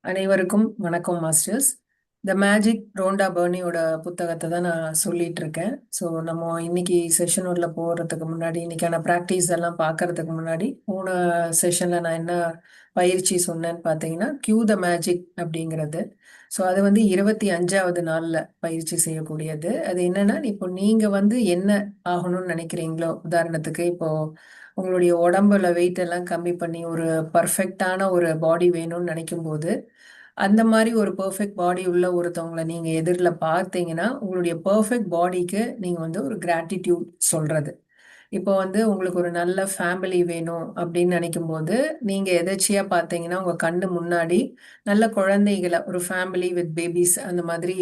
அனைவருக்கும் வணக்கம் masters. The magic Ronda பர்னியோட புத்தகத்தை தான் நான் சொல்லிட்டு இருக்கேன். ஸோ நம்ம இன்னைக்கு செஷன் உள்ள போகிறதுக்கு முன்னாடி இன்னைக்கான ப்ராக்டிஸ் எல்லாம் பார்க்கறதுக்கு முன்னாடி போன செஷனில் நான் என்ன பயிற்சி சொன்னேன்னு பார்த்தீங்கன்னா கியூ த மேஜிக் அப்படிங்கிறது. ஸோ அது வந்து 25வது நாளில் பயிற்சி செய்யக்கூடியது. அது என்னன்னா இப்போ நீங்கள் வந்து என்ன ஆகணும்னு நினைக்கிறீங்களோ, உதாரணத்துக்கு இப்போ உங்களுடைய உடம்புல வெயிட் எல்லாம் கம்மி பண்ணி ஒரு பர்ஃபெக்டான ஒரு பாடி வேணும்னு நினைக்கும் போது அந்த மாதிரி ஒரு பெர்ஃபெக்ட் பாடி உள்ள ஒருத்தவங்களை நீங்க எதிரில் பார்த்தீங்கன்னா உங்களுடைய பெர்ஃபெக்ட் பாடிக்கு நீங்க வந்து ஒரு கிராட்டிடியூட் சொல்றது. இப்போ வந்து உங்களுக்கு ஒரு நல்ல ஃபேமிலி வேணும் அப்படின்னு நினைக்கும் போது நீங்க எதேச்சியா பார்த்தீங்கன்னா உங்க கண்ணு முன்னாடி நல்ல குழந்தைகளை ஒரு ஃபேமிலி வித் பேபிஸ் அந்த மாதிரி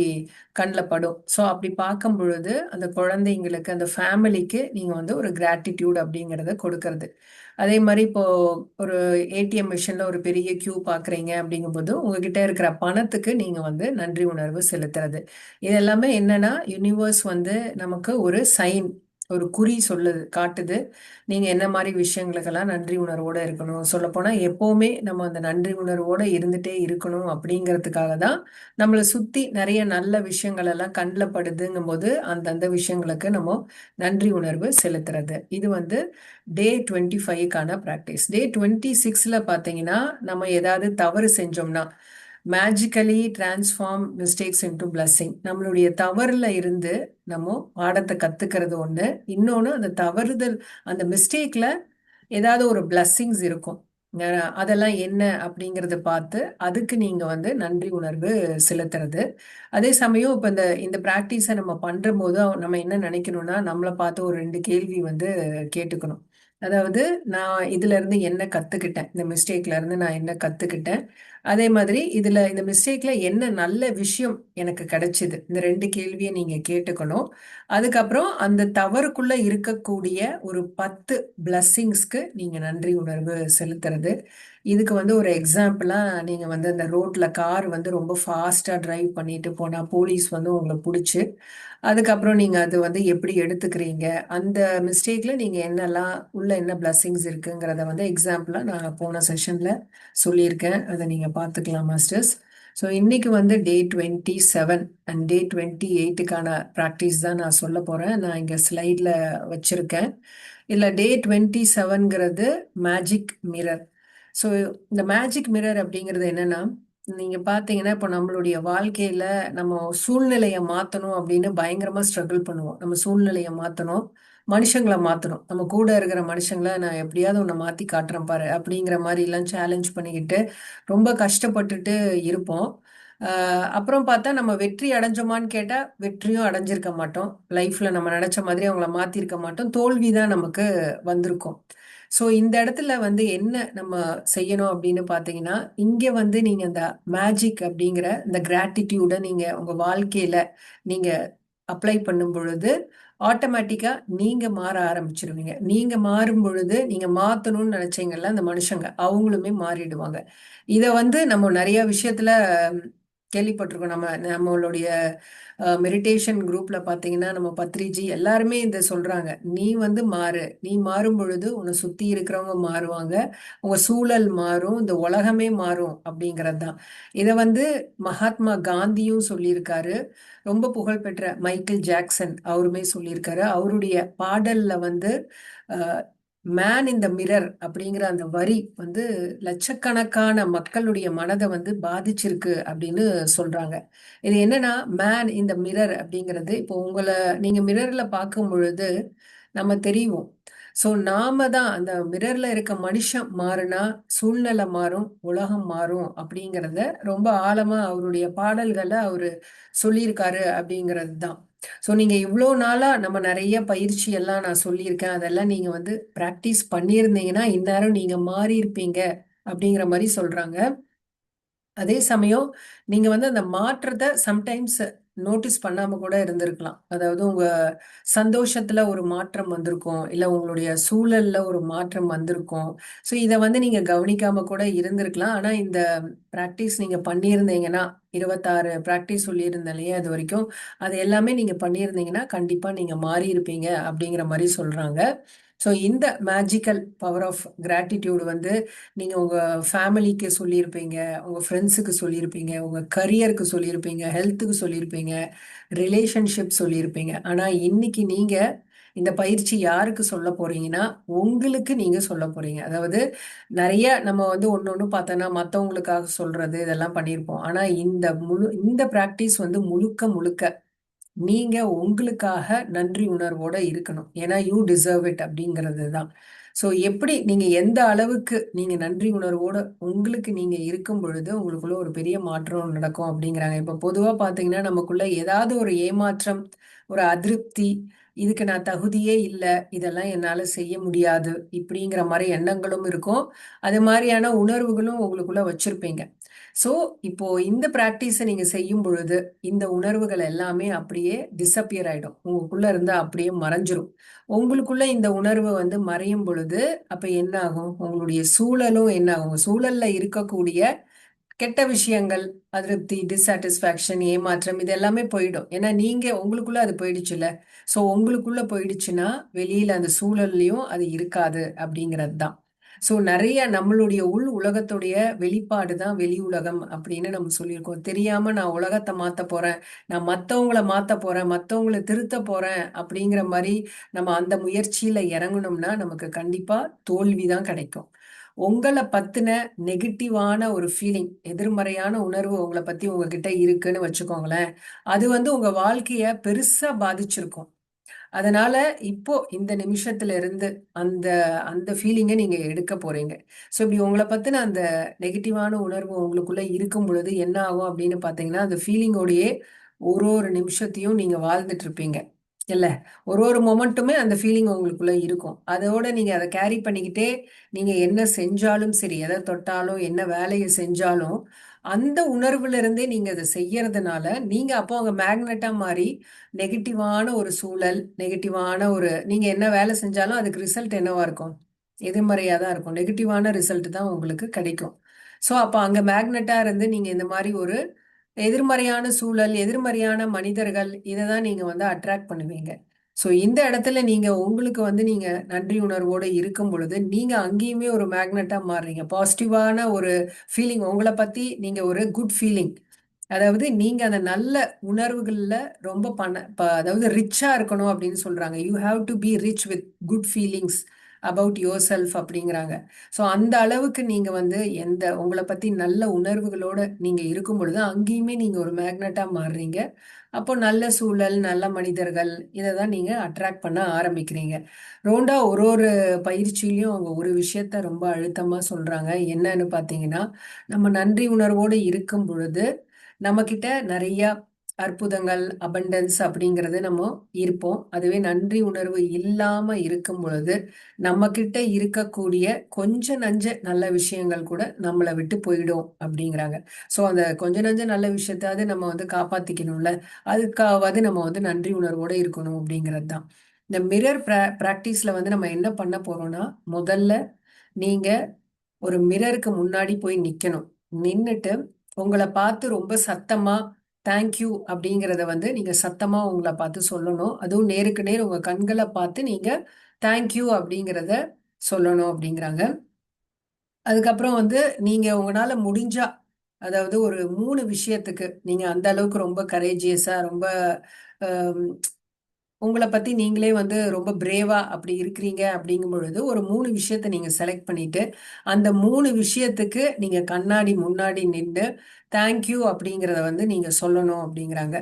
கண்ணில் படும். ஸோ அப்படி பார்க்கும் பொழுது அந்த குழந்தைங்களுக்கு அந்த ஃபேமிலிக்கு நீங்க வந்து ஒரு கிராட்டிடியூட் அப்படிங்கிறத கொடுக்கறது. அதே மாதிரி இப்போ ஒரு ஏடிஎம் மிஷின்ல ஒரு பெரிய கியூ பாக்குறீங்க அப்படிங்கும்போது உங்ககிட்ட இருக்கிற பணத்துக்கு நீங்க வந்து நன்றி உணர்வு செலுத்துறது. இது எல்லாமே என்னன்னா யூனிவர்ஸ் வந்து நமக்கு ஒரு சைன், ஒரு குறி சொல்லுது, காட்டுது. நீங்க என்ன மாதிரி விஷயங்களுக்கெல்லாம் நன்றி உணர்வோட இருக்கணும். சொல்லப்போனா எப்பவுமே நம்ம அந்த நன்றி உணர்வோட இருந்துட்டே இருக்கணும் அப்படிங்கிறதுக்காக தான் நம்மளை சுத்தி நிறைய நல்ல விஷயங்கள் எல்லாம் கண்ணில் படுதுங்கும் போது அந்தந்த விஷயங்களுக்கு நம்ம நன்றி உணர்வு செலுத்துறது. இது வந்து டே 25க்கான ப்ராக்டிஸ். டே 26ல பார்த்தீங்கன்னா நம்ம ஏதாவது தவறு செஞ்சோம்னா magically transform mistakes into blessing. நம்மளுடைய தவறுல இருந்து நம்ம பாடத்தை கத்துக்கிறது ஒண்ணு. இன்னொன்னு அந்த தவறுதல், அந்த மிஸ்டேக்ல ஏதாவது ஒரு பிளஸ்ஸிங்ஸ் இருக்கும். அதெல்லாம் என்ன அப்படிங்கறத பார்த்து அதுக்கு நீங்க வந்து நன்றி உணர்வு செலுத்துறது. அதே சமயம் இப்ப இந்த இந்த பிராக்டிஸை நம்ம பண்ற போது நம்ம என்ன நினைக்கணும்னா நம்மளை பார்த்து ஒரு 2 கேள்வி வந்து கேட்டுக்கணும். அதாவது நான் இதுல இருந்து என்ன கத்துக்கிட்டேன், இந்த மிஸ்டேக்ல இருந்து நான் என்ன கத்துக்கிட்டேன், அதே மாதிரி இதுல இந்த மிஸ்டேக்ல என்ன நல்ல விஷயம் எனக்கு கிடைச்சது, இந்த 2 கேள்வியை நீங்க கேட்டுக்கணும். அதுக்கப்புறம் அந்த தவறுக்குள்ள இருக்கக்கூடிய ஒரு 10 பிளஸ்ஸிங்ஸ்க்கு நீங்க நன்றி உணர்வு செலுத்துறது. இதுக்கு வந்து ஒரு எக்ஸாம்பிளா நீங்க வந்து அந்த ரோட்ல கார் வந்து ரொம்ப ஃபாஸ்டா டிரைவ் பண்ணிட்டு போனா போலீஸ் வந்து உங்களை பிடிச்சு அதுக்கப்புறம் நீங்க அது வந்து எப்படி எடுத்துக்கிறீங்க, அந்த மிஸ்டேக்ல நீங்க என்னெல்லாம் உள்ள என்ன பிளஸ்ஸிங்ஸ் இருக்குங்கிறத வந்து எக்ஸாம்பிளா நான் போன செஷன்ல சொல்லியிருக்கேன். அதை நீங்க பார்த்துக்கலாம் மாஸ்டர்ஸ். ஸோ இன்னைக்கு வந்து டே 27 அண்ட் டே 28க்கான ப்ராக்டிஸ் தான் நான் சொல்ல போறேன். நான் இங்க ஸ்லைட்ல வச்சிருக்கேன். இல்ல டே 27ங்கிறது மேஜிக் மிரர். ஸோ இந்த மேஜிக் மிரர் அப்படிங்கிறது என்னன்னா, நீங்க பாத்தீங்கன்னா இப்போ நம்மளுடைய வாழ்க்கையில நம்ம சூழ்நிலையை மாத்தணும் அப்படின்னு பயங்கரமா ஸ்ட்ரகிள் பண்ணுவோம். நம்ம சூழ்நிலையை மாத்தணும், மனுஷங்களை மாத்தணும், நம்ம கூட இருக்கிற மனுஷங்களை நான் எப்படியாவது உன்னை மாத்தி காட்டுறேன் பாரு அப்படிங்கிற மாதிரி எல்லாம் சேலஞ்ச் பண்ணிக்கிட்டு ரொம்ப கஷ்டப்பட்டுட்டு இருப்போம். அப்புறம் பார்த்தா நம்ம வெற்றி அடைஞ்சோமான்னு கேட்டா வெற்றியும் அடைஞ்சிருக்க மாட்டோம். லைஃப்ல நம்ம நினைச்ச மாதிரி அவங்கள மாத்திருக்க மாட்டோம். தோல்விதான் நமக்கு வந்திருக்கும். ஸோ இந்த இடத்துல வந்து என்ன நம்ம செய்யணும் அப்படின்னு பார்த்தீங்கன்னா, இங்க வந்து நீங்க இந்த மேஜிக் அப்படிங்கிற இந்த கிராட்டிடியூட நீங்க உங்க வாழ்க்கையில நீங்க அப்ளை பண்ணும் பொழுது ஆட்டோமேட்டிக்கா நீங்க மாற ஆரம்பிச்சிருவீங்க. நீங்க மாறும் பொழுது நீங்க மாத்தணும்னு நினைச்சீங்கல்ல அந்த மனுஷங்க அவங்களுமே மாறிடுவாங்க. இத வந்து நம்ம நிறைய விஷயத்துல கேள்விப்பட்டிருக்கோம். நம்மளுடைய மெடிடேஷன் குரூப்ல பாத்தீங்கன்னா நம்ம பத்ரிஜி எல்லாருமே இத சொல்றாங்க. நீ வந்து மாறு, நீ மாறும் பொழுது உன்னை சுத்தி இருக்கிறவங்க மாறுவாங்க, உங்க சூழல் மாறும், இந்த உலகமே மாறும் அப்படிங்கிறது தான். இத வந்து மகாத்மா காந்தியும் சொல்லியிருக்காரு. ரொம்ப புகழ்பெற்ற மைக்கேல் ஜாக்சன் அவருமே சொல்லியிருக்காரு. அவருடைய பாடல்ல வந்து மேன் இன் த மிரர் அப்படிங்கிற அந்த வரி வந்து லட்சக்கணக்கான மக்களுடைய மனதை வந்து பாதிச்சிருக்கு அப்படின்னு சொல்றாங்க. இது என்னன்னா மேன் இந்த மிரர் அப்படிங்கிறது இப்போ உங்களை நீங்க மிரர்ல பார்க்கும் பொழுது நம்ம தெரியும். ஸோ நாம தான் அந்த மிரர்ல இருக்க மனுஷன் மாறுனா சூழ்நிலை மாறும், உலகம் மாறும் அப்படிங்கிறத ரொம்ப ஆழமா அவருடைய பாடல்களை அவரு சொல்லியிருக்காரு அப்படிங்கிறது தான். ஸோ நீங்க இவ்வளோ நாளா நம்ம நிறைய பயிற்சி எல்லாம் நான் சொல்லியிருக்கேன், அதெல்லாம் நீங்க வந்து பிராக்டிஸ் பண்ணியிருந்தீங்கன்னா இந்நேரம் நீங்க மாறி இருப்பீங்க அப்படிங்கிற மாதிரி சொல்றாங்க. அதே சமயம் நீங்க வந்து அந்த மாற்றத்தை சம்டைம்ஸ் நோட்டீஸ் பண்ணாம கூட இருந்திருக்கலாம். அதாவது உங்க சந்தோஷத்துல ஒரு மாற்றம் வந்திருக்கும், இல்ல உங்களுடைய சூழல்ல ஒரு மாற்றம் வந்திருக்கும். ஸோ இதை வந்து நீங்க கவனிக்காம கூட இருந்திருக்கலாம். ஆனா இந்த பிராக்டிஸ் நீங்க பண்ணியிருந்தீங்கன்னா 26 பிராக்டிஸ் சொல்லியிருந்தேன் இல்லையா அது வரைக்கும், அது எல்லாமே நீங்க பண்ணியிருந்தீங்கன்னா கண்டிப்பா நீங்க மாறி இருப்பீங்க அப்படிங்கிற மாதிரி சொல்றாங்க. ஸோ இந்த மேஜிக்கல் பவர் ஆஃப் கிராட்டிடியூடு வந்து நீங்கள் உங்கள் ஃபேமிலிக்கு சொல்லியிருப்பீங்க, உங்கள் ஃப்ரெண்ட்ஸுக்கு சொல்லியிருப்பீங்க, உங்கள் கரியருக்கு சொல்லியிருப்பீங்க, ஹெல்த்துக்கு சொல்லியிருப்பீங்க, ரிலேஷன்ஷிப் சொல்லியிருப்பீங்க. ஆனால் இன்னைக்கு நீங்கள் இந்த பயிற்சி யாருக்கு சொல்ல போறீங்கன்னா உங்களுக்கு நீங்க சொல்ல போறீங்க. அதாவது நிறைய நம்ம வந்து ஒன்று ஒன்று பார்த்தோன்னா மற்றவங்களுக்காக சொல்றது இதெல்லாம் பண்ணியிருப்போம். ஆனால் இந்த ப்ராக்டிஸ் வந்து முழுக்க முழுக்க நீங்க உங்களுக்காக நன்றி உணர்வோட இருக்கணும். ஏன்னா யூ டிசர்வ் இட் அப்படிங்கிறது தான். ஸோ எப்படி நீங்க எந்த அளவுக்கு நீங்க நன்றி உணர்வோட உங்களுக்கு நீங்க இருக்கும் பொழுது உங்களுக்குள்ள ஒரு பெரிய மாற்றம் நடக்கும் அப்படிங்கிறாங்க. இப்ப பொதுவா பாத்தீங்கன்னா நமக்குள்ள ஏதாவது ஒரு ஏமாற்றம், ஒரு அதிருப்தி, இதுக்கு நான் தகுதியே இல்லை, இதெல்லாம் என்னால செய்ய முடியாது இப்படிங்கிற மாதிரி எண்ணங்களும் இருக்கும். அது மாதிரியான உணர்வுகளும் உங்களுக்குள்ள வச்சிருப்பீங்க. ஸோ இப்போ இந்த ப்ராக்டிஸை நீங்க செய்யும் பொழுது இந்த உணர்வுகள் எல்லாமே அப்படியே டிஸப்பியர் ஆயிடும். உங்களுக்குள்ள இருந்து அப்படியே மறைஞ்சிரும். உங்களுக்குள்ள இந்த உணர்வு வந்து மறையும் பொழுது அப்ப என்ன ஆகும்? உங்களுடைய சூழலும் என்ன ஆகும்? உங்க சூழல்ல இருக்கக்கூடிய கெட்ட விஷயங்கள், அதிருப்தி, டிஸ்சாட்டிஸ்ஃபேக்ஷன், ஏமாற்றம் இது எல்லாமே போயிடும். ஏன்னா நீங்க உங்களுக்குள்ள அது போயிடுச்சுல்ல. ஸோ உங்களுக்குள்ள போயிடுச்சுன்னா வெளியில அந்த சூழல்லையும் அது இருக்காது அப்படிங்கிறது தான். ஸோ நிறைய நம்மளுடைய உள் உலகத்துடைய வெளிப்பாடு தான் வெளி உலகம் அப்படின்னு நம்ம சொல்லியிருக்கோம். தெரியாம நான் உலகத்தை மாத்த போறேன், நான் மற்றவங்கள மாத்த போறேன், மற்றவங்கள திருத்த போறேன் அப்படிங்கிற மாதிரி நம்ம அந்த முயற்சியில இறங்கணும்னா நமக்கு கண்டிப்பா தோல்வி தான் கிடைக்கும். உங்களை பத்தின நெகட்டிவான ஒரு ஃபீலிங், எதிர்மறையான உணர்வு உங்களை பத்தி உங்ககிட்ட இருக்குன்னு வச்சுக்கோங்களேன், அது வந்து உங்க வாழ்க்கைய பெருசா பாதிச்சிருக்கும். அதனால இப்போ இந்த நிமிஷத்துல இருந்து அந்த அந்த ஃபீலிங்கை நீங்க எடுக்க போறீங்க. ஸோ இப்படி உங்களை பத்தின அந்த நெகட்டிவான உணர்வு உங்களுக்குள்ள இருக்கும் பொழுது என்ன ஆகும் அப்படின்னு பாத்தீங்கன்னா அந்த ஃபீலிங்கோடையே ஒரு ஒரு நிமிஷத்தையும் நீங்க வாழ்ந்துட்டு இருப்பீங்க இல்ல. ஒரு ஒரு மொமெண்ட்டுமே அந்த ஃபீலிங் உங்களுக்குள்ள இருக்கும். அதோட நீங்க அதை கேரி பண்ணிக்கிட்டே நீங்க என்ன செஞ்சாலும் சரி, எதை தொட்டாலும் என்ன வேலையை செஞ்சாலும் அந்த உணர்வுல இருந்தே நீங்க அதை செய்யறதுனால நீங்க அப்போ அங்க மேக்னெட்டா மாறி நெகட்டிவான ஒரு சூழல், நெகட்டிவான ஒரு நீங்க என்ன வேலை செஞ்சாலும் அதுக்கு ரிசல்ட் என்னவா இருக்கும்? எதிர்மறையா தான் இருக்கும். நெகட்டிவான ரிசல்ட் தான் உங்களுக்கு கிடைக்கும். ஸோ அப்போ அங்க மேக்னெட்டா இருந்து நீங்க இந்த மாதிரி ஒரு எதிர்மறையான சூழல், எதிர்மறையான மனிதர்கள் இதை தான் நீங்க வந்து அட்ராக்ட் பண்ணுவீங்க. ஸோ இந்த இடத்துல நீங்க உங்களுக்கு வந்து நீங்க நன்றி உணர்வோடு இருக்கும் பொழுது நீங்க அங்கேயுமே ஒரு மேக்னெட்டா மாறுறீங்க. பாசிட்டிவான ஒரு ஃபீலிங் உங்களை பத்தி நீங்க ஒரு குட் ஃபீலிங், அதாவது நீங்க அந்த நல்ல உணர்வுகள்ல ரொம்ப அதாவது ரிச்சா இருக்கணும் அப்படின்னு சொல்றாங்க. You have to be rich with good feelings about your self அப்படிங்கிறாங்க. ஸோ அந்த அளவுக்கு நீங்க வந்து எந்த உங்களை பத்தி நல்ல உணர்வுகளோட நீங்க இருக்கும் பொழுது அங்கேயுமே நீங்க ஒரு மேக்னெட்டா மாறுறீங்க. அப்போ நல்ல சூழல், நல்ல மனிதர்கள் இதை தான் நீங்க அட்ராக்ட் பண்ண ஆரம்பிக்கிறீங்க. ரோண்டா ஒரு ஒரு பயிற்சியிலையும் அவங்க ஒரு விஷயத்த ரொம்ப அழுத்தமா சொல்றாங்க. என்னன்னு பாத்தீங்கன்னா நம்ம நன்றி உணர்வோடு இருக்கும் பொழுது நம்ம கிட்ட நிறைய அற்புதங்கள், அபண்டன்ஸ் அப்படிங்கறது நம்ம இருப்போம். அதுவே நன்றி உணர்வு இல்லாம இருக்கும் பொழுது நம்ம கிட்ட இருக்கக்கூடிய கொஞ்ச நஞ்ச நல்ல விஷயங்கள் கூட நம்மளை விட்டு போயிடும் அப்படிங்கிறாங்க. ஸோ அந்த கொஞ்ச நஞ்ச நல்ல விஷயத்தாவது நம்ம வந்து காப்பாத்திக்கணும்ல, அதுக்காவது நம்ம வந்து நன்றி உணர்வோட இருக்கணும் அப்படிங்கிறது தான். இந்த மிரர் பிராக்டிஸ்ல வந்து நம்ம என்ன பண்ண போறோம்னா முதல்ல நீங்க ஒரு மிரருக்கு முன்னாடி போய் நிக்கணும். நின்னுட்டு உங்களை பார்த்து ரொம்ப சத்தமா தேங்க்யூ அப்படிங்கிறத வந்து நீங்க சத்தமா உங்களை பார்த்து சொல்லணும். அதுவும் நேருக்கு நேர் உங்க கண்களை பார்த்து நீங்க தேங்க்யூ அப்படிங்கிறத சொல்லணும் அப்படிங்கிறாங்க. அதுக்கப்புறம் வந்து நீங்க உங்களால முடிஞ்சா, அதாவது ஒரு 3 விஷயத்துக்கு நீங்க அந்த அளவுக்கு ரொம்ப கரேஜியஸா ரொம்ப உங்களை பத்தி நீங்களே வந்து ரொம்ப பிரேவா அப்படி இருக்கிறீங்க அப்படிங்கும் பொழுது ஒரு 3 விஷயத்த நீங்க செலக்ட் பண்ணிட்டு அந்த 3 விஷயத்துக்கு நீங்க கண்ணாடி முன்னாடி நின்று தேங்க்யூ அப்படிங்கிறத வந்து நீங்க சொல்லணும் அப்படிங்கிறாங்க.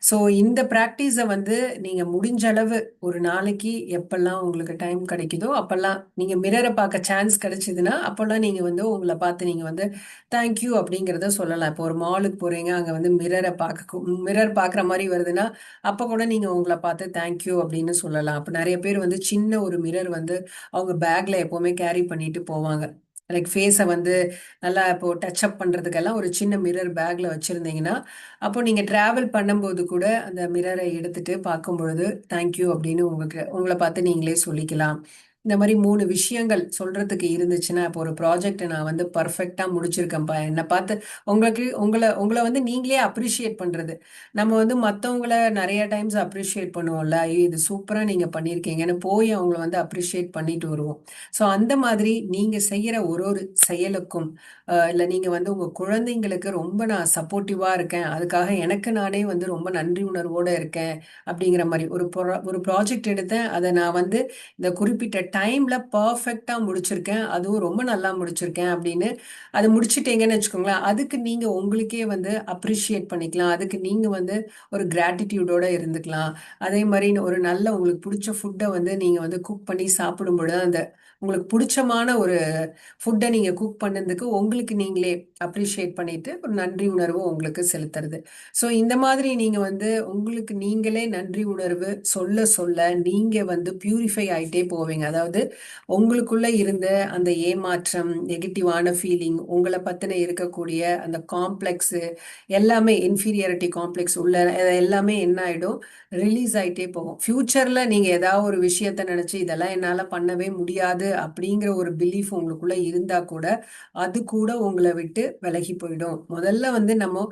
ஸோ இந்த ப்ராக்டிஸை வந்து நீங்க முடிஞ்ச அளவு ஒரு நாளைக்கு எப்பெல்லாம் உங்களுக்கு டைம் கிடைக்குதோ அப்பெல்லாம் நீங்க மிரரை பார்க்க சான்ஸ் கிடைச்சதுன்னா அப்பெல்லாம் நீங்க வந்து உங்களை பார்த்து நீங்க வந்து தேங்க்யூ அப்படிங்கிறத சொல்லலாம். இப்போ ஒரு மாலுக்கு போறீங்க, அங்க வந்து மிரர் பார்க்குற மாதிரி வருதுன்னா அப்ப கூட நீங்க உங்களை பார்த்து தேங்க்யூ அப்படின்னு சொல்லலாம். அப்ப நிறைய பேர் வந்து சின்ன ஒரு மிரர் வந்து அவங்க பேக்ல எப்பவுமே கேரி பண்ணிட்டு போவாங்க. லைக் ஃபேஸை வந்து நல்லா இப்போ டச் அப் பண்றதுக்கெல்லாம் ஒரு சின்ன மிரர் பேக்ல வச்சிருந்தீங்கன்னா அப்போ நீங்க டிராவல் பண்ணும்போது கூட அந்த மிரரை எடுத்துட்டு பார்க்கும் பொழுது தேங்க்யூ அப்படின்னு உங்களுக்கு உங்களை பார்த்து நீங்களே சொல்லிக்கலாம். இந்த மாதிரி 3 விஷயங்கள் சொல்றதுக்கு இருந்துச்சுன்னா, இப்போ ஒரு ப்ராஜெக்ட் நான் வந்து பர்ஃபெக்ட்டா முடிச்சிருக்கேன்ப்பா. என்ன பார்த்து உங்கள வந்து நீங்களே அப்ரிஷியேட் பண்றது. நம்ம வந்து மத்தவங்கள நெறைய டைம்ஸ் அப்ரிஷியேட் பண்ணுவோம்ல. ஐயோ! இது சூப்பரா நீங்க பண்ணியிருக்கீங்கன்னு போய் அவங்கள வந்து அப்ரிஷியேட் பண்ணிட்டு வருவோம். ஸோ அந்த மாதிரி நீங்க செய்யற ஒரு ஒரு செயலுக்கும், இல்ல நீங்க வந்து உங்க குழந்தைங்களுக்கு ரொம்ப நான் சப்போர்ட்டிவா இருக்கேன். அதுக்காக எனக்கு நானே வந்து ரொம்ப நன்றி உணர்வோட இருக்கேன். அப்படிங்கிற மாரி ஒரு ப்ராஜெக்ட் எடுத்தேன். அத நான் வந்து இந்த குறிப்பிட்ட டைம்ல பர்ஃபெக்ட்டா முடிச்சிருக்கேன். அதுவும் ரொம்ப நல்லா முடிச்சிருக்கேன் அப்படின்னு அது முடிச்சுட்டீங்கன்னு வச்சுக்கோங்களேன். அதுக்கு நீங்க உங்களுக்கே வந்து அப்ரிஷியேட் பண்ணிக்கலாம். அதுக்கு நீங்க வந்து ஒரு கிராட்டிட்யூடோட இருந்துக்கலாம். அதே மாரி ஒரு நல்ல உங்களுக்கு புடிச்ச ஃபுட்ட வந்து நீங்க வந்து குக் பண்ணி சாப்பிடும்பொழுது, அந்த உங்களுக்கு புடிச்சமான ஒரு ஃபுட்ட நீங்க குக் பண்ணதுக்கு உங்களுக்கு நீங்களே அப்ரிஷியேட் பண்ணிட்டு, ஒரு நன்றி உணர்வு உங்களுக்கு செலுத்துறது. ஸோ இந்த மாதிரி நீங்க வந்து உங்களுக்கு நீங்களே நன்றி உணர்வு சொல்ல சொல்ல நீங்க வந்து பியூரிஃபை ஆயிட்டே போவீங்க. அதாவது உங்களுக்குள்ள இருந்த அந்த ஏமாற்றம், நெகட்டிவான ஃபீலிங், உங்கள பத்தின இருக்கக்கூடிய அந்த காம்ப்ளெக்ஸ் எல்லாமே இன்ஃபீரியாரிட்டி காம்ப்ளெக்ஸ் உள்ள எல்லாமே என்ன ஆயிடும்? ரிலீஸ் ஆயிட்டே போகும். ஃபியூச்சர்ல நீங்க ஏதாவது ஒரு விஷயத்த நினைச்சு இதெல்லாம் என்னால பண்ணவே முடியாது அப்படிங்கிற ஒரு பிலீஃப் உங்களுக்குள்ள இருந்தா கூட அது கூட உங்களை விட்டு விலகி போயிடும். முதல்ல வந்து நம்ம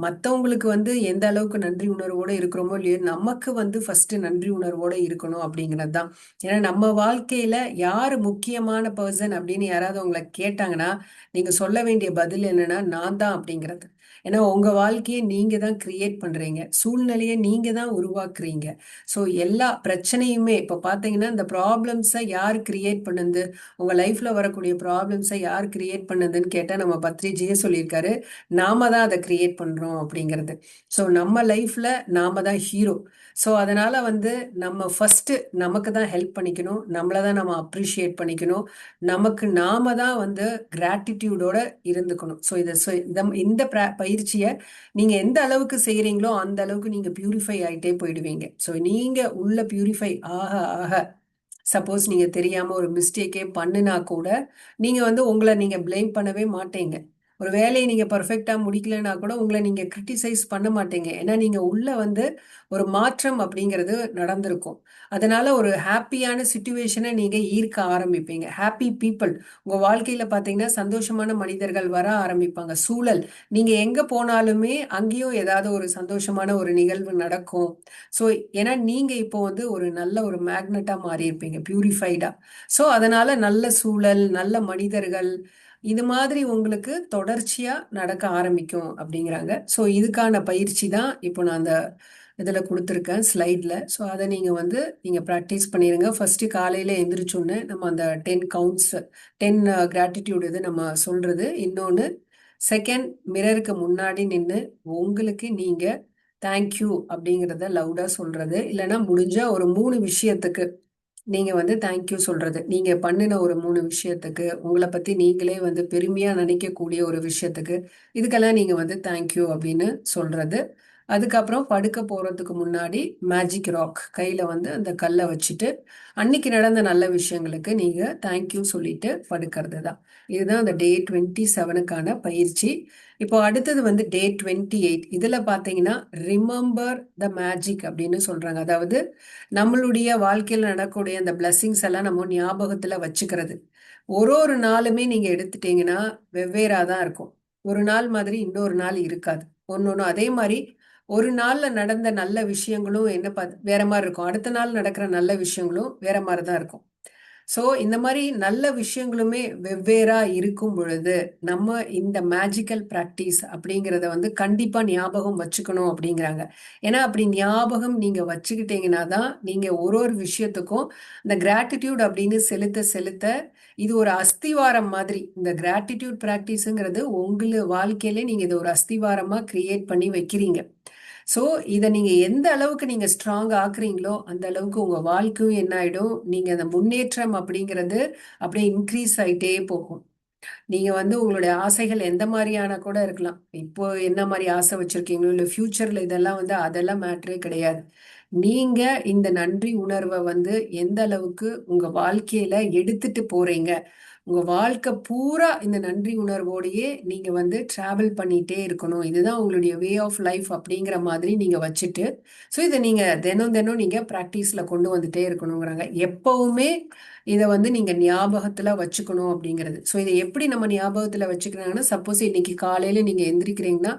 மத்தவங்களுக்கு வந்து எந்த அளவுக்கு நன்றி உணர்வோட இருக்கிறோமோ இல்லையோ நமக்கு வந்து ஃபர்ஸ்ட் நன்றி உணர்வோட இருக்கணும் அப்படிங்கிறது தான். ஏன்னா நம்ம வாழ்க்கையில யாரு முக்கியமான பர்சன் அப்படின்னு யாராவது உங்களை கேட்டாங்கன்னா நீங்க சொல்ல வேண்டிய பதில் என்னன்னா நான் தான் அப்படிங்கிறது. ஏன்னா உங்க வாழ்க்கையை நீங்க தான் கிரியேட் பண்றீங்க, சூழ்நிலையை நீங்க தான் உருவாக்குறீங்க. ஸோ எல்லா பிரச்சனையுமே இப்போ பார்த்தீங்கன்னா இந்த ப்ராப்ளம்ஸை யார் கிரியேட் பண்ணுது, உங்க லைஃப்ல வரக்கூடிய ப்ராப்ளம்ஸை யார் கிரியேட் பண்ணுதுன்னு கேட்டால் நம்ம பத்ரிஜியே சொல்லியிருக்காரு, நாம தான் அதை கிரியேட் பண்றோம் அப்படிங்கிறது. ஸோ நம்ம லைஃப்ல நாம தான் ஹீரோ. ஸோ அதனால வந்து நம்ம ஃபர்ஸ்ட் நமக்கு தான் ஹெல்ப் பண்ணிக்கணும், நம்மளை தான் நம்ம அப்ரிஷியேட் பண்ணிக்கணும், நமக்கு நாம தான் வந்து கிராட்டிடியூடோட இருந்துக்கணும். ஸோ இந்த பயிற்சியை நீங்க எந்த அளவுக்கு செய்யறீங்களோ அந்த அளவுக்கு நீங்க பியூரிஃபை ஆயிட்டே போயிடுவீங்க. ஸோ நீங்க உள்ள பியூரிஃபை ஆக ஆக சப்போஸ் நீங்க தெரியாம ஒரு மிஸ்டேக்கே பண்ணுனா கூட நீங்க வந்து உங்களை நீங்க பிளேம் பண்ணவே மாட்டீங்க. ஒரு வேலையை நீங்க பர்ஃபெக்டா முடிக்கலன்னா கூட உங்களை நீங்க கிரிட்டிசைஸ் பண்ண மாட்டீங்க. ஏன்னா நீங்க உள்ள வந்து ஒரு மாற்றம் அப்படிங்கிறது நடந்திருக்கும். அதனால ஒரு ஹாப்பியான சுச்சுவேஷனை நீங்க ஈர்க்க ஆரம்பிப்பீங்க. ஹாப்பி பீப்புள் உங்க வாழ்க்கையில பாத்தீங்கன்னா சந்தோஷமான மனிதர்கள் வர ஆரம்பிப்பாங்க. சூழல் நீங்க எங்க போனாலுமே அங்கேயும் ஏதாவது ஒரு சந்தோஷமான ஒரு நிகழ்வு நடக்கும். ஸோ ஏன்னா நீங்க இப்போ வந்து ஒரு நல்ல ஒரு மேக்னட்டா மாறி இருப்பீங்க, பியூரிஃபைடா. ஸோ அதனால நல்ல சூழல், நல்ல மனிதர்கள் இது மாதிரி உங்களுக்கு தொடர்ச்சியா நடக்க ஆரம்பிக்கும் அப்படிங்கிறாங்க. ஸோ இதுக்கான பயிற்சி தான் இப்போ நான் அந்த இதில் கொடுத்துருக்கேன் ஸ்லைடில். ஸோ அதை நீங்கள் வந்து நீங்கள் ப்ராக்டிஸ் பண்ணிடுங்க. ஃபர்ஸ்ட்டு காலையில் எந்திரிச்சோன்னே நம்ம அந்த 10 கவுண்ட்ஸ், 10 கிராட்டிடியூட் இது நம்ம சொல்றது. இன்னொன்று செகண்ட் மிரருக்கு முன்னாடி நின்று உங்களுக்கு நீங்கள் தேங்க்யூ அப்படிங்கிறத லவுடா சொல்றது. இல்லைன்னா முடிஞ்சா ஒரு 3 விஷயத்துக்கு நீங்க வந்து தேங்க்யூ சொல்றது. நீங்க பண்ணின ஒரு 3 விஷயத்துக்கு, உங்களை பத்தி நீங்களே வந்து பெருமையா நினைக்கக்கூடிய ஒரு விஷயத்துக்கு, இதுக்கெல்லாம் நீங்க வந்து தேங்க்யூ அப்படின்னு சொல்றது. அதுக்கப்புறம் படுக்க போறதுக்கு முன்னாடி மேஜிக் ராக் கையில வந்து அந்த கல்லை வச்சுட்டு அன்னைக்கு நடந்த நல்ல விஷயங்களுக்கு நீங்க தேங்க்யூ சொல்லிட்டு படுக்கிறது தான். இதுதான் அந்த டே 27க்கான பயிற்சி. இப்போ அடுத்தது வந்து டே 28. இதுல பாத்தீங்கன்னா ரிமெம்பர் த மேஜிக் அப்படின்னு சொல்றாங்க. அதாவது நம்மளுடைய வாழ்க்கையில் நடக்கக்கூடிய அந்த பிளஸ்ஸிங்ஸ் எல்லாம் நம்ம ஞாபகத்துல வச்சுக்கிறது. ஒரு ஒரு நாளுமே நீங்க எடுத்துட்டீங்கன்னா வெவ்வேறா தான் இருக்கும். ஒரு நாள் மாதிரி இன்னொரு நாள் இருக்காது. ஒன்னொன்னு அதே மாதிரி ஒரு நாள்ல நடந்த நல்ல விஷயங்களும் என்ன வேற மாதிரி இருக்கும், அடுத்த நாள் நடக்கிற நல்ல விஷயங்களும் வேற மாதிரி தான் இருக்கும். ஸோ இந்த மாதிரி நல்ல விஷயங்களுமே வெவ்வேறா இருக்கும் பொழுது நம்ம இந்த மேஜிக்கல் ப்ராக்டிஸ் அப்படிங்கிறத வந்து கண்டிப்பா ஞாபகம் வச்சுக்கணும் அப்படிங்கிறாங்க. ஏன்னா அப்படி ஞாபகம் நீங்க வச்சுக்கிட்டீங்கன்னா தான் நீங்க ஒரு ஒரு விஷயத்துக்கும் இந்த கிராட்டிடியூட் அப்படின்னு செலுத்த செலுத்த இது ஒரு அஸ்திவாரம் மாதிரி. இந்த கிராட்டிடியூட் ப்ராக்டிஸுங்கிறது உங்களு வாழ்க்கையில நீங்க இதை ஒரு அஸ்திவாரமா கிரியேட் பண்ணி வைக்கிறீங்க. ஸோ இதை நீங்க எந்த அளவுக்கு நீங்க ஸ்ட்ராங் ஆக்குறீங்களோ அந்த அளவுக்கு உங்க வாழ்க்கையும் என்ன ஆயிடும், நீங்க அந்த முன்னேற்றம் அப்படிங்கிறது அப்படியே இன்க்ரீஸ் ஆயிட்டே போகும். நீங்க வந்து உங்களுடைய ஆசைகள் எந்த மாதிரியான கூட இருக்கலாம். இப்போ என்ன மாதிரி ஆசை வச்சிருக்கீங்களோ இல்லை ஃபியூச்சர்ல இதெல்லாம் வந்து அதெல்லாம் மேட்டரே கிடையாது. நீங்க இந்த நன்றி உணர்வை வந்து எந்த அளவுக்கு உங்க வாழ்க்கையில எடுத்துட்டு போறீங்க, உங்க வாழ்க்கை பூரா இந்த நன்றி உணர்வோடையே நீங்க வந்து டிராவல் பண்ணிட்டே இருக்கணும். இதுதான் உங்களுடைய வே ஆஃப் லைஃப் அப்படிங்கிற மாதிரி நீங்க வச்சுட்டு, ஸோ இதை நீங்க தினம் தினம் நீங்க ப்ராக்டிஸ்ல கொண்டு வந்துட்டே இருக்கணுங்கிறாங்க. எப்பவுமே இதை வந்து நீங்க ஞாபகத்துல வச்சுக்கணும் அப்படிங்கிறது. ஸோ இதை எப்படி நம்ம ஞாபகத்துல வச்சுக்கிறாங்கன்னா, சப்போஸ் இன்னைக்கு காலையில நீங்க எந்திரிக்கிறீங்கன்னா,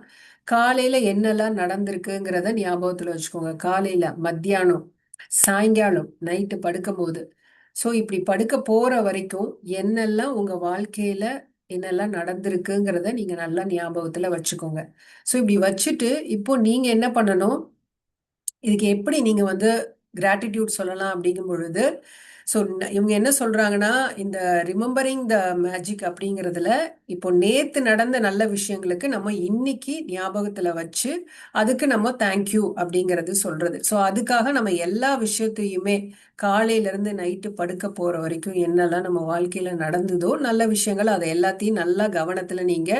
காலையில என்னெல்லாம் நடந்திருக்குங்கிறத ஞாபகத்துல வச்சுக்கோங்க. காலையில, மத்தியானம், சாயங்காலம், நைட்டு படுக்கும் போது. ஸோ இப்படி படுக்க போற வரைக்கும் என்னெல்லாம் உங்க வாழ்க்கையில என்னெல்லாம் நடந்திருக்குங்கிறத நீங்க நல்லா ஞாபகத்துல வச்சுக்கோங்க. ஸோ இப்படி வச்சுட்டு இப்போ நீங்க என்ன பண்ணணும், இதுக்கு எப்படி நீங்க வந்து கிராட்டிடியூட் சொல்லலாம் அப்படிங்கும் பொழுது, ஸோ இவங்க என்ன சொல்றாங்கன்னா, இந்த ரிமெம்பரிங் த மேஜிக் அப்படிங்கிறதுல இப்போ நேத்து நடந்த நல்ல விஷயங்களுக்கு நம்ம இன்னைக்கு ஞாபகத்துல வச்சு அதுக்கு நம்ம தேங்க்யூ அப்படிங்கிறது சொல்றது. ஸோ அதுக்காக நம்ம எல்லா விஷயத்தையுமே காலையில இருந்து நைட்டு படுக்க போற வரைக்கும் என்னெல்லாம் நம்ம வாழ்க்கையில நடந்ததோ நல்ல விஷயங்கள், அதை எல்லாத்தையும் நல்லா கவனத்துல நீங்க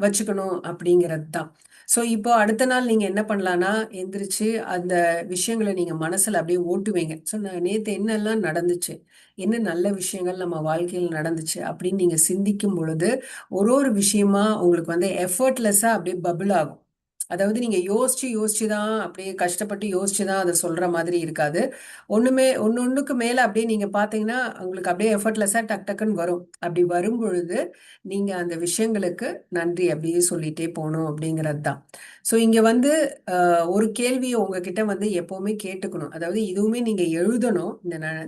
வச்சுக்கணும் அப்படிங்கிறது தான். ஸோ இப்போ அடுத்த நாள் நீங்க என்ன பண்ணலாம்னா, எந்திரிச்சு அந்த விஷயங்களை நீங்க மனசுல அப்படியே ஓட்டுவீங்க. ஸோ நேத்து என்னெல்லாம் நடந்துச்சு, என்ன நல்ல விஷயங்கள் நம்ம வாழ்க்கையில் நடந்துச்சு அப்படின்னு நீங்க சிந்திக்கும் பொழுது ஒரு ஒரு விஷயமா உங்களுக்கு வந்து எஃபர்ட்லெஸ்ஸா அப்படியே பபிள் ஆகும். அதாவது நீங்க யோசிச்சு யோசிச்சு தான் அப்படியே கஷ்டப்பட்டு யோசிச்சு தான் அதை சொல்ற மாதிரி இருக்காது. ஒண்ணுமே ஒண்ணுக்கு மேல அப்படியே நீங்க பாத்தீங்கன்னா உங்களுக்கு அப்படியே எஃபர்ட்லெஸ்ஸா டக் டக்குன்னு வரும். அப்படி வரும் பொழுது நீங்க அந்த விஷயங்களுக்கு நன்றி அப்படியே சொல்லிட்டே போகணும் அப்படிங்கிறது தான். ஸோ இங்க வந்து ஒரு கேள்வியை உங்ககிட்ட வந்து எப்பவுமே கேட்டுக்கணும். அதாவது இதுவுமே நீங்க எழுதணும்.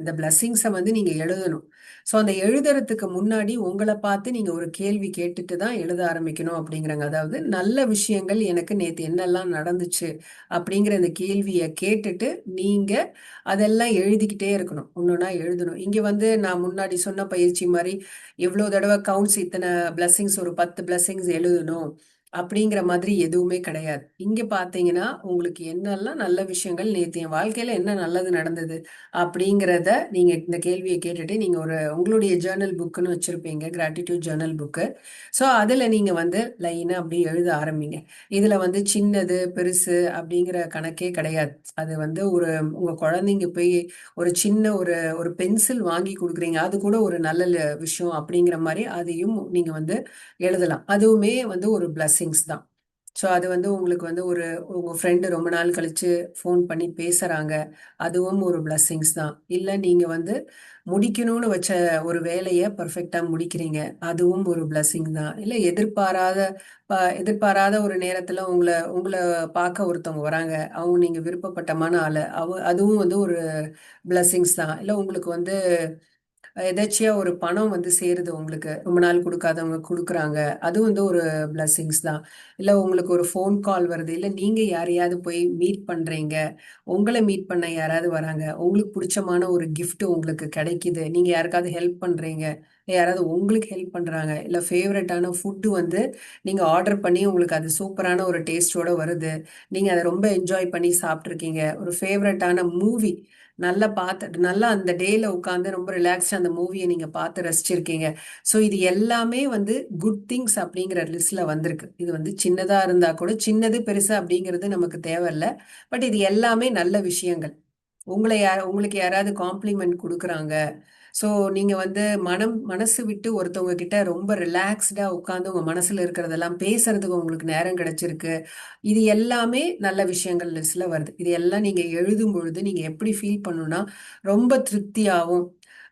இந்த பிளஸ்ஸிங்ஸை வந்து நீங்க எழுதணும். ஸோ அந்த எழுதுறதுக்கு முன்னாடி உங்களை பார்த்து நீங்க ஒரு கேள்வி கேட்டுட்டு தான் எழுத ஆரம்பிக்கணும் அப்படிங்கிறாங்க. அதாவது நல்ல விஷயங்கள் எனக்கு நேத்து என்னெல்லாம் நடந்துச்சு அப்படிங்கிற இந்த கேள்வியை கேட்டுட்டு நீங்க அதெல்லாம் எழுதிக்கிட்டே இருக்கணும். ஒன்னொன்னா எழுதணும். இங்க வந்து நான் முன்னாடி சொன்ன பயிற்சி மாதிரி எவ்வளவு தடவை கவுண்ட்ஸ், இத்தனை பிளஸ்ஸிங்ஸ், ஒரு 10 பிளஸ்ஸிங்ஸ் எழுதணும் அப்படிங்கிற மாதிரி எதுவுமே கிடையாது. இங்க பாத்தீங்கன்னா உங்களுக்கு என்னெல்லாம் நல்ல விஷயங்கள், நேத்து என் வாழ்க்கையில என்ன நல்லது நடந்தது அப்படிங்கிறத நீங்க இந்த கேள்வியை கேட்டுட்டு நீங்க ஒரு உங்களுடைய ஜேர்னல் புக்குன்னு வச்சிருப்பீங்க, கிராட்டிடியூட் ஜேர்னல் புக்கு. ஸோ அதுல நீங்க வந்து லைனா அப்படி எழுத ஆரம்பிங்க. இதுல வந்து சின்னது பெருசு அப்படிங்கிற கணக்கே கிடையாது. அது வந்து ஒரு உங்க குழந்தைங்க போய் ஒரு சின்ன ஒரு ஒரு பென்சில் வாங்கி கொடுக்குறீங்க, அது கூட ஒரு நல்ல விஷயம் அப்படிங்கிற மாதிரி அதையும் நீங்க வந்து எழுதலாம். அதுவுமே வந்து ஒரு பிளஸ்ஸிங்ஸ் தான். ஸோ அது வந்து உங்களுக்கு வந்து உங்க ஃப்ரெண்டு ரொம்ப நாள் கழிச்சு ஃபோன் பண்ணி பேசுறாங்க, அதுவும் ஒரு பிளஸ்ஸிங்ஸ் தான். இல்லை நீங்க வந்து முடிக்கணும்னு வச்ச ஒரு வேலையை பர்ஃபெக்டா முடிக்கிறீங்க, அதுவும் ஒரு பிளஸ்ஸிங் தான். இல்லை எதிர்பாராத ஒரு நேரத்துல உங்களை உங்களை பார்க்க ஒருத்தவங்க வராங்க, அவங்க நீங்க விருப்பப்பட்டமான ஆளு, அதுவும் வந்து ஒரு பிளஸ்ஸிங்ஸ் தான். இல்லை உங்களுக்கு வந்து எதாச்சியா ஒரு பணம் வந்து சேருது, உங்களுக்கு ரொம்ப நாள் கொடுக்காதவங்க கொடுக்குறாங்க, அது வந்து ஒரு பிளஸ்ஸிங்ஸ் தான். இல்லை உங்களுக்கு ஒரு ஃபோன் கால் வருது, இல்லை நீங்க யாரையாவது போய் மீட் பண்றீங்க, உங்களை மீட் பண்ண யாராவது வராங்க, உங்களுக்கு பிடிச்சமான ஒரு gift உங்களுக்கு கிடைக்குது, நீங்க யாருக்காவது ஹெல்ப் பண்றீங்க, இல்ல யாராவது உங்களுக்கு ஹெல்ப் பண்றாங்க, இல்லை ஃபேவரட்டான ஃபுட்டு வந்து நீங்க ஆர்டர் பண்ணி உங்களுக்கு அது சூப்பரான ஒரு டேஸ்டோட வருது, நீங்க அதை ரொம்ப என்ஜாய் பண்ணி சாப்பிட்ருக்கீங்க, ஒரு ஃபேவரட்டான மூவி நல்லா பார்த்து நல்லா அந்த டேல உட்காந்து ரொம்ப ரிலாக்ஸ்டா அந்த மூவியை நீங்க பார்த்து ரசிச்சிருக்கீங்க. ஸோ இது எல்லாமே வந்து குட் திங்ஸ் அப்படிங்கிற லிஸ்ட்ல வந்திருக்கு. இது வந்து சின்னதா இருந்தா கூட, சின்னது பெருசு அப்படிங்கிறது நமக்கு தேவையில்ல. பட் இது எல்லாமே நல்ல விஷயங்கள். உங்களுக்கு யாராவது காம்ப்ளிமெண்ட் கொடுக்குறாங்க, ஸோ நீங்க வந்து மனசு விட்டு ஒருத்தவங்க கிட்ட ரொம்ப ரிலாக்ஸ்டா உட்காந்து உங்க மனசுல இருக்கிறதெல்லாம் பேசுறதுக்கு உங்களுக்கு நேரம் கிடைச்சிருக்கு, இது எல்லாமே நல்ல விஷயங்கள் லிஸ்ட்ல வருது. இது எல்லாம் நீங்க எழுதும் பொழுது நீங்க எப்படி ஃபீல் பண்ணணும்னா, ரொம்ப திருப்தியாவும்,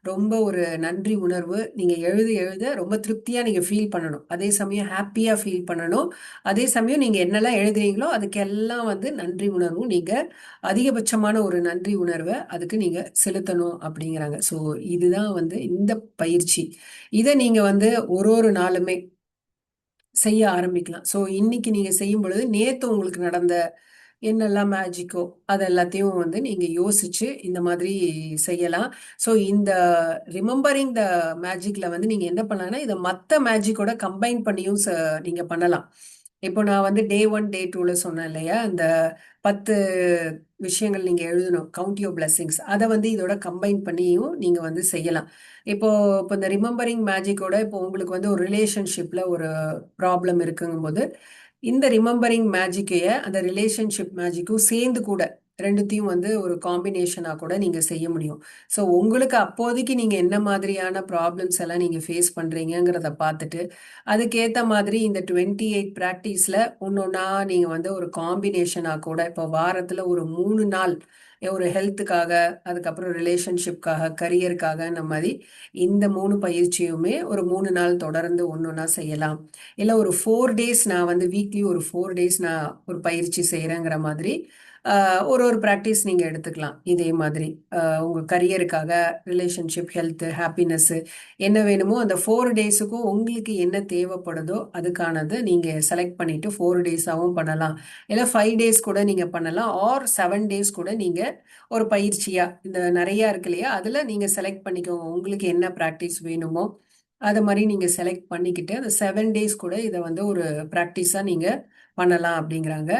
ரொம்ப ஒரு நன்றி உணர்வு, நீங்க எழுத எழுத ரொம்ப திருப்தியா நீங்க ஃபீல் பண்ணணும். அதே சமயம் ஹாப்பியா ஃபீல் பண்ணணும். அதே சமயம் நீங்க என்னெல்லாம் எழுதுறீங்களோ அதுக்கெல்லாம் வந்து நன்றி உணர்வும் நீங்க அதிகபட்சமான ஒரு நன்றி உணர்வை அதுக்கு நீங்க செலுத்தணும் அப்படிங்கிறாங்க. ஸோ இதுதான் வந்து இந்த பயிற்சி. இதை நீங்க வந்து ஒரு ஒரு நாளுமே செய்ய ஆரம்பிக்கலாம். ஸோ இன்னைக்கு நீங்க செய்யும் பொழுது நேத்து உங்களுக்கு நடந்த என்னெல்லாம் மேஜிக்கோ அது எல்லாத்தையும் வந்து நீங்க யோசிச்சு இந்த மாதிரி செய்யலாம். ஸோ இந்த ரிமெம்பரிங் த மேஜிக்ல வந்து நீங்க என்ன பண்ணலாம்னா, இதை மற்ற மேஜிக்கோட கம்பைன் பண்ணியும் நீங்க பண்ணலாம். இப்போ நான் வந்து டே 1 டே 2ல சொன்னேன் இல்லையா, இந்த 10 விஷயங்கள் நீங்க எழுதணும், கவுண்ட் யுவர் பிளெஸிங்ஸ், அதை வந்து இதோட கம்பைன் பண்ணியும் நீங்க வந்து செய்யலாம். இப்போ இப்போ இந்த ரிமெம்பரிங் மேஜிக்கோட இப்போ உங்களுக்கு வந்து ஒரு ரிலேஷன்ஷிப்ல ஒரு ப்ராப்ளம் இருக்குங்கும்போது இந்த ரிமெம்பரிங் மேஜிக்கைய அந்த ரிலேஷன்ஷிப் மேஜிக்கும் சேர்ந்து கூட ரெண்டுத்தையும் வந்து ஒரு காம்பினேஷனா கூட நீங்க செய்ய முடியும். ஸோ உங்களுக்கு அப்போதைக்கு நீங்க என்ன மாதிரியான ப்ராப்ளம்ஸ் எல்லாம் நீங்க ஃபேஸ் பண்றீங்கங்கிறத பார்த்துட்டு அதுக்கேத்த மாதிரி இந்த 28 பிராக்டிஸ்ல ஒன்னொன்னா நீங்க வந்து ஒரு காம்பினேஷனா கூட இப்போ வாரத்துல ஒரு 3 நாள் ஒரு ஹெல்த்துக்காக, அதுக்கப்புறம் ரிலேஷன்ஷிப்காக, கரியருக்காக இந்த மாதிரி இந்த 3 பயிற்சியுமே ஒரு 3 நாள் தொடர்ந்து ஒன்னொன்னா செய்யலாம். இல்ல ஒரு 4 டேஸ் நான் வந்து வீக்லி ஒரு 4 டேஸ் நான் ஒரு பயிற்சி செய்யறேங்கிற மாதிரி ஒரு ப்ராக்டிஸ் நீங்க எடுத்துக்கலாம். இதே மாதிரி உங்க கரியருக்காக, ரிலேஷன்ஷிப், ஹெல்த், ஹாப்பினஸ் என்ன வேணுமோ அந்த 4 டேஸுக்கும் உங்களுக்கு என்ன தேவைப்படுதோ அதுக்கானது நீங்க செலக்ட் பண்ணிட்டு 4 டேஸாவும் பண்ணலாம். இல்ல 5 டேஸ் கூட நீங்க பண்ணலாம். ஆர் 7 டேஸ் கூட நீங்க ஒரு பயிற்சியா இந்த நிறைய இருக்கு இல்லையா, அதுல நீங்க செலக்ட் பண்ணிக்கோங்க. உங்களுக்கு என்ன ப்ராக்டிஸ் வேணுமோ அது மாதிரி நீங்க செலக்ட் பண்ணிக்கிட்டு அந்த 7 டேஸ் கூட இதை வந்து ஒரு ப்ராக்டிஸா நீங்க பண்ணலாம் அப்படிங்கிறாங்க.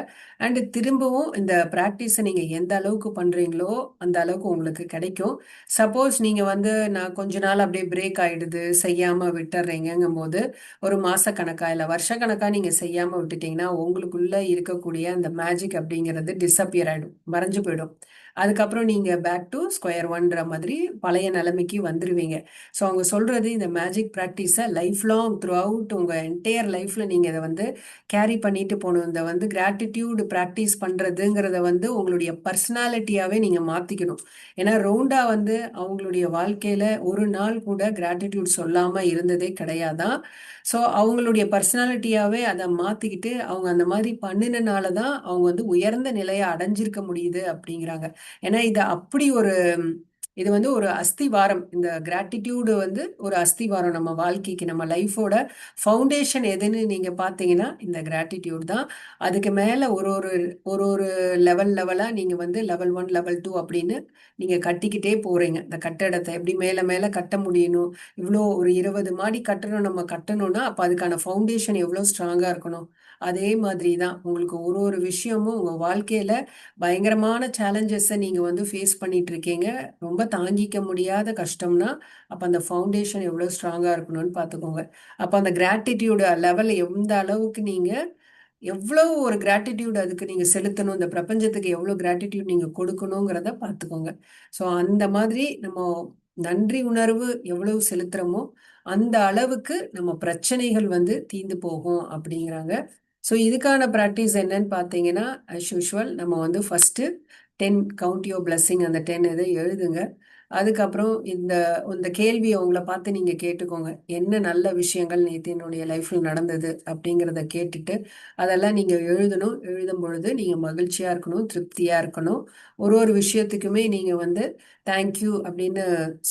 அண்ட் திரும்பவும் இந்த ப்ராக்டிஸை நீங்க எந்த அளவுக்கு பண்றீங்களோ அந்த அளவுக்கு உங்களுக்கு கிடைக்கும். சப்போஸ் நீங்க வந்து நான் கொஞ்ச நாள் அப்படியே பிரேக் ஆயிடுது செய்யாம விட்டுறீங்கங்கும் போது ஒரு மாசக்கணக்கா இல்ல வருஷக்கணக்கா நீங்க செய்யாம விட்டுட்டீங்கன்னா உங்களுக்குள்ள இருக்கக்கூடிய அந்த மேஜிக் அப்படிங்கிறது டிஸப்பியர் ஆயிடும், மறைஞ்சு போயிடும். அதுக்கப்புறம் நீங்க பேக் டு ஸ்கொயர் ஒன்ற மாதிரி பழைய நிலைமைக்கு வந்துருவீங்க. ஸோ அவங்க சொல்றது இந்த மேஜிக் ப்ராக்டிஸை லைஃப் லாங் த்ரூ அவுட் உங்க என்டையர் லைஃப்ல நீங்க இதை வந்து கேரி பண்ணிட்டு போகணும். இந்த வந்து கிராட்டிடியூட் ப்ராக்டிஸ் பண்றதுங்கிறத வந்து உங்களுடைய பர்சனாலிட்டியாவே நீங்க மாத்திக்கணும். ஏன்னா ரவுண்டா வந்து அவங்களுடைய வாழ்க்கையில ஒரு நாள் கூட கிராட்டிடியூட் சொல்லாம இருந்ததே கிடையாதான். ஸோ அவங்களுடைய பர்சனாலிட்டியாவே அதை மாத்திக்கிட்டு அவங்க அந்த மாதிரி பண்ணினால தான் அவங்க வந்து உயர்ந்த நிலையை அடைஞ்சிருக்க முடியுது அப்படிங்கிறாங்க. ஏன்னா இது வந்து ஒரு அஸ்திவாரம். இந்த கிராட்டிடியூடு வந்து ஒரு அஸ்திவாரம் நம்ம வாழ்க்கைக்கு. நம்ம லைஃபோட ஃபவுண்டேஷன் எதுன்னு நீங்க பார்த்தீங்கன்னா இந்த கிராட்டிடியூட் தான். அதுக்கு மேல ஒரு ஒரு ஒரு ஒரு லெவலா நீங்க வந்து லெவல் 1 லெவல் 2 அப்படின்னு நீங்க கட்டிக்கிட்டே போறீங்க. இந்த கட்டடத்தை எப்படி மேல மேல கட்ட முடியணும், இவ்வளோ ஒரு 20 மாடி கட்டணும் நம்ம கட்டணும்னா அப்ப அதுக்கான ஃபவுண்டேஷன் எவ்வளோ ஸ்ட்ராங்கா இருக்கணும். அதே மாதிரி தான் உங்களுக்கு ஒரு ஒரு விஷயமும் உங்க வாழ்க்கையில பயங்கரமான சேலஞ்சஸை நீங்க வந்து ஃபேஸ் பண்ணிட்டு இருக்கீங்க. ரொம்ப தாங்கிக்க முடியாத கஷ்டம்னா அப்ப அந்த ஃபவுண்டேஷன் எவ்வளவு ஸ்ட்ராங்கா இருக்கணும்னு பார்த்துக்கோங்க. அப்ப அந்த கிராட்டிடியூட் லெவல் எந்த அளவுக்கு நீங்க எவ்வளவு ஒரு கிராட்டிடியூட் அதுக்கு நீங்க செலுத்தணும், இந்த பிரபஞ்சத்துக்கு எவ்வளவு கிராட்டிடியூட் நீங்க கொடுக்கணுங்கிறத பார்த்துக்கோங்க. ஸோ அந்த மாதிரி நம்ம நன்றி உணர்வு எவ்வளவு செலுத்துறோமோ அந்த அளவுக்கு நம்ம பிரச்சனைகள் வந்து தீந்து போகும் அப்படிங்கிறாங்க. ஸோ இதுக்கான ப்ராக்டிஸ் என்னன்னு பார்த்தீங்கன்னா as usual நம்ம வந்து ஃபர்ஸ்ட் 10 கவுண்ட் யோர் blessing அந்த 10 இதை எழுதுங்க. அதுக்கப்புறம் இந்த இந்த கேள்வியை உங்களை பார்த்து நீங்க கேட்டுக்கோங்க. என்ன நல்ல விஷயங்கள் நேற்று என்னுடைய லைஃப்ல நடந்தது அப்படிங்கிறத கேட்டுட்டு அதெல்லாம் நீங்க எழுதணும். எழுதும் பொழுது நீங்க மகிழ்ச்சியா இருக்கணும், திருப்தியா இருக்கணும். ஒரு ஒரு விஷயத்துக்குமே நீங்க வந்து தேங்க்யூ அப்படின்னு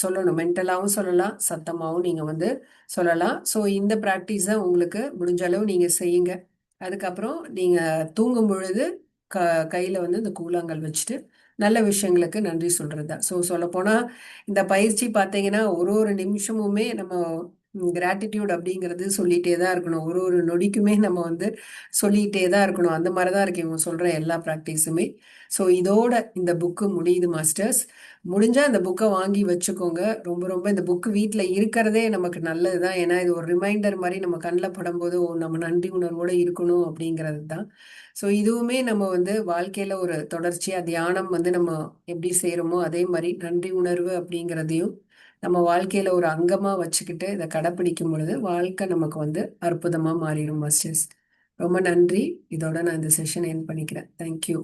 சொல்லணும். மென்டலாவும் சொல்லலாம், சத்தமாவும் நீங்க வந்து சொல்லலாம். ஸோ இந்த ப்ராக்டிஸை உங்களுக்கு முடிஞ்ச அளவு நீங்க செய்யுங்க. அதுக்கப்புறம் நீங்க தூங்கும் பொழுது க கையில வந்து இந்த கூழாங்கல் வச்சுட்டு நல்ல விஷயங்களுக்கு நன்றி சொல்றதா. ஸோ சொல்லப்போனா இந்த பயிற்சி பார்த்தீங்கன்னா ஒரு ஒரு நிமிஷமுமே நம்ம கிராட்டிடியூட் அப்படிங்கிறது சொல்லிட்டே தான் இருக்கணும். ஒரு ஒரு நொடிக்குமே நம்ம வந்து சொல்லிட்டே தான் இருக்கணும். அந்த மாதிரி தான் இருக்கு இவங்க சொல்ற எல்லா ப்ராக்டிஸுமே. ஸோ இதோட இந்த புக்கு முடியுது மாஸ்டர்ஸ். முடிஞ்சா இந்த புக்கை வாங்கி வச்சுக்கோங்க. ரொம்ப ரொம்ப இந்த புக்கு வீட்டில் இருக்கிறதே நமக்கு நல்லது தான். ஏன்னா இது ஒரு ரிமைண்டர் மாதிரி நம்ம கண்ணில் படும்போது ஓ, நம்ம நன்றி உணர்வோட இருக்கணும் அப்படிங்கிறது தான். ஸோ இதுவுமே நம்ம வந்து வாழ்க்கையில ஒரு தொடர்ச்சியா தியானம் வந்து நம்ம எப்படி செய்யறோமோ அதே மாதிரி நன்றி உணர்வு அப்படிங்கிறதையும் நம்ம வாழ்க்கையில ஒரு அங்கமா வச்சுக்கிட்டு இதை கடைப்பிடிக்கும் பொழுது வாழ்க்கை நமக்கு வந்து அற்புதமா மாறிடும் மாஸ்டர்ஸ். ரொம்ப நன்றி. இதோட நான் இந்த செஷன் என் பண்ணிக்கிறேன். தேங்க்யூ.